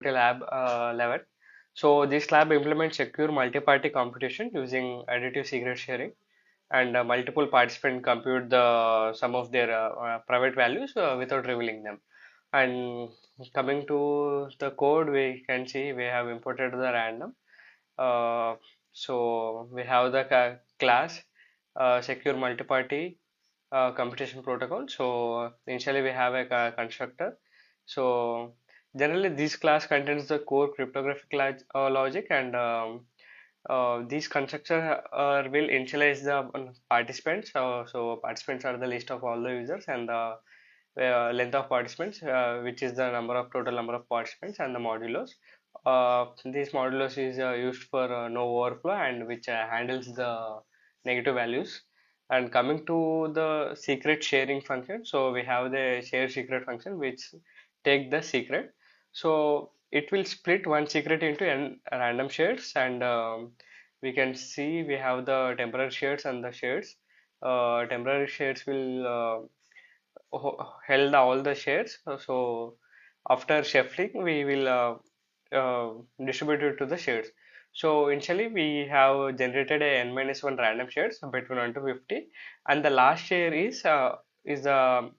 Lab11. So this lab implements secure multi-party computation using additive secret sharing, and multiple participants compute the sum of their private values without revealing them. And coming to the code, we can see we have imported the random. Uh, so we have the class secure multi-party computation protocol. So initially we have a constructor. So generally this class contains the core cryptographic logic, and these constructor will initialize the participants. So participants are the list of all the users, and the length of participants, which is the total number of participants, and the modulus. This modulus is used for no overflow, and which handles the negative values. And coming to the secret sharing function, so we have the share secret function which take the secret. So it will split one secret into n random shares, and we can see we have the temporary shares and the shares. Temporary shares will held all the shares. So after shuffling, we will distribute it to the shares. So initially we have generated a n minus one random shares between 1 to 50, and the last share is the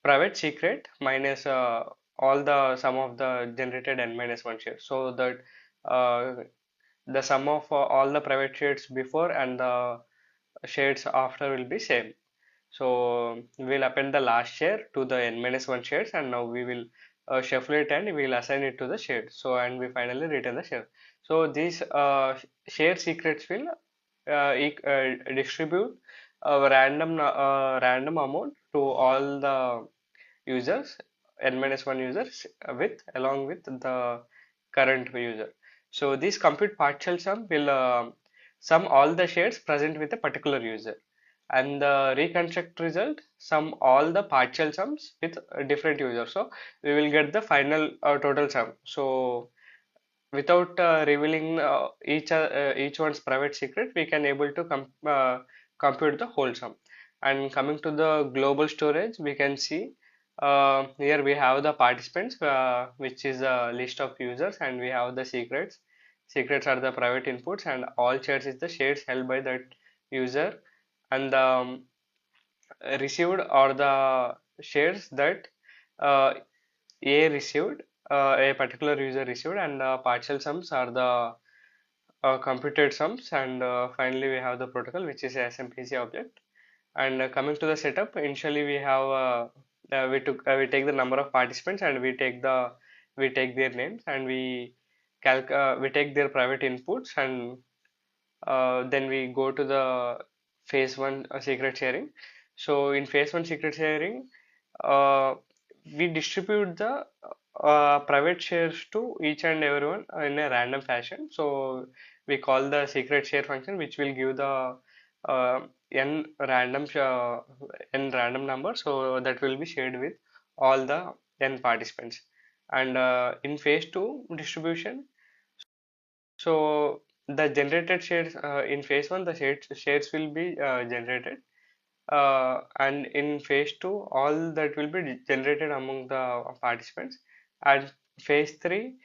private secret minus all the sum of the generated n minus one shares. So that uh, the sum of all the private shares before and the shares after will be same. So we'll append the last share to the n minus one shares, and now we will shuffle it and we'll assign it to the share. So and we finally return the share. So these share secrets will distribute a random amount to all the users, n minus one users, with along with the current user. So this compute partial sum will sum all the shares present with a particular user, and the reconstruct result sum all the partial sums with a different user. So we will get the final total sum. So without revealing each one's private secret, we can able to compute the whole sum. And coming to the global storage, we can see here we have the participants, which is a list of users, and we have the secrets. Secrets are the private inputs, and all shares is the shares held by that user, and the received are the shares that uh, A received, a particular user received, and partial sums are the computed sums, and finally we have the protocol, which is a SMPC object. And coming to the setup, initially we have we take the number of participants, and we take their names, and we take their private inputs, and then we go to the phase one secret sharing. So in phase one secret sharing, uh, we distribute the private shares to each and everyone in a random fashion. So we call the secret share function, which will give the uh, n random n random number. So that will be shared with all the n participants. And in phase two distribution, so the generated shares in phase one, the shares will be generated, and in phase two, all that will be generated among the participants. And phase three,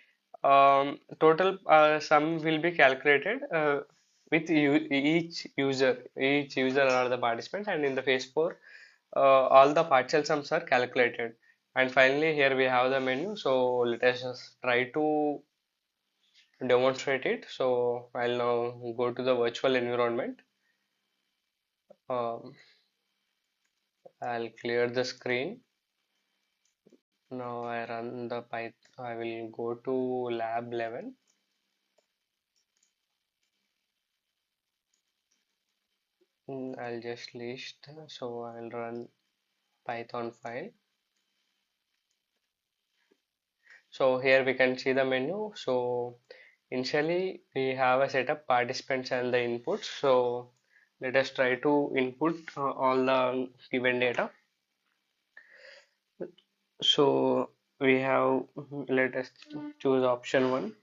total sum will be calculated with each user. Each user are the participants, and in the phase four, all the partial sums are calculated. And finally, here we have the menu. So let us just try to demonstrate it. So I'll now go to the virtual environment. Um, I'll clear the screen. Now I run the Python. I will go to Lab11. I'll just list. So I'll run Python file. So here we can see the menu. So initially we have a setup participants and the inputs. So let us try to input all the given data. So we have, let us choose option one,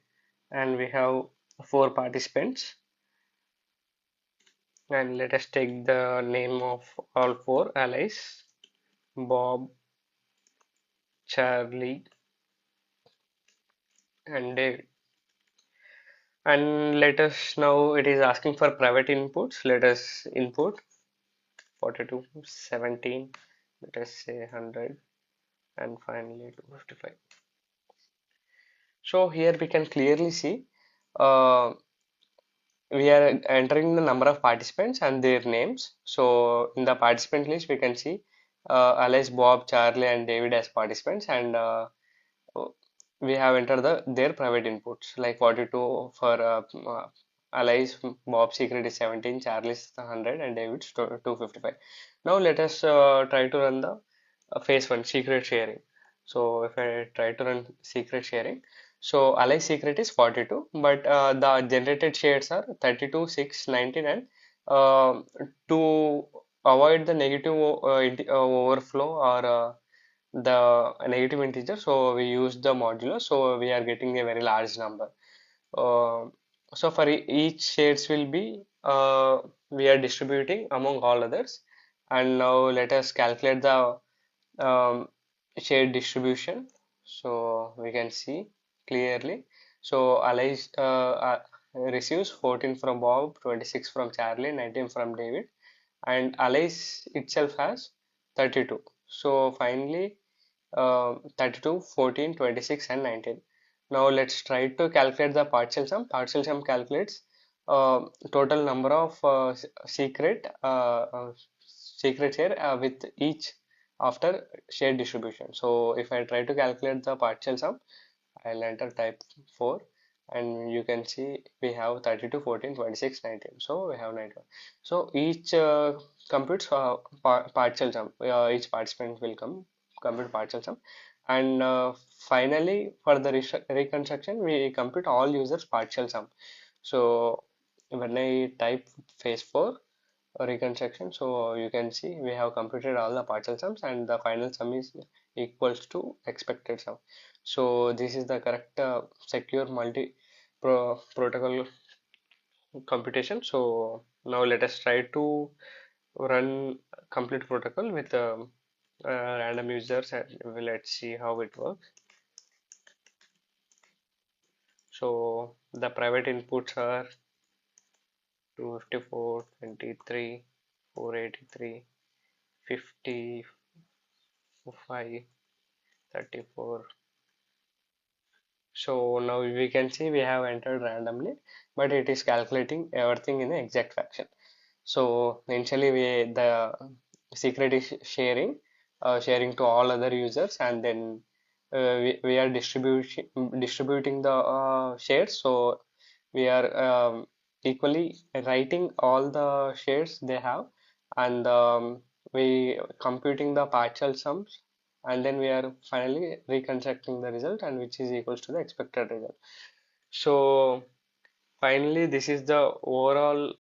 and we have four participants, and let us take the name of all four: Alice, Bob, Charlie, and David. And let us now, it is asking for private inputs. Let us input 42, 17, let us say 100, and finally 255. So here we can clearly see uh, we are entering the number of participants and their names. So in the participant list, we can see Alice, Bob, Charlie, and David as participants, and oh, we have entered their private inputs like 42 for Alice, Bob secret is 17, Charlie's 100, and David's 255. Now let us try to run the phase one secret sharing. So if I try to run secret sharing, so Alice secret is 42, but the generated shares are 32, 6, 19, and uh, to avoid the negative overflow or the negative integer, so we use the modulo, so we are getting a very large number. uh, so for each shades will be we are distributing among all others. And now let us calculate the shade distribution, so we can see clearly. So Alice receives 14 from Bob, 26 from Charlie, 19 from David, and Alice itself has 32. So finally 32, 14, 26, and 19. Now let's try to calculate the partial sum. Partial sum calculates total number of secrets here with each after share distribution. So if I try to calculate the partial sum, I'll enter type 4, and you can see we have 32, 14, 26, 19. So we have 91. So each computes partial sum. Each participant will compute partial sum. And finally, for the reconstruction, we compute all users partial sum. So when I type phase 4 reconstruction, so you can see we have computed all the partial sums, and the final sum is equals to expected sum. So this is the correct secure multi protocol computation. So now let us try to run complete protocol with random users, and let's see how it works. So the private inputs are 254, 23, 483, 55, 34. So now we can see we have entered randomly, but it is calculating everything in the exact fraction. So initially the secret is sharing to all other users, and then we are distributing the shares. So we are equally writing all the shares they have, and we computing the partial sums, and then we are finally reconstructing the result, and which is equals to the expected result. So finally this is the overall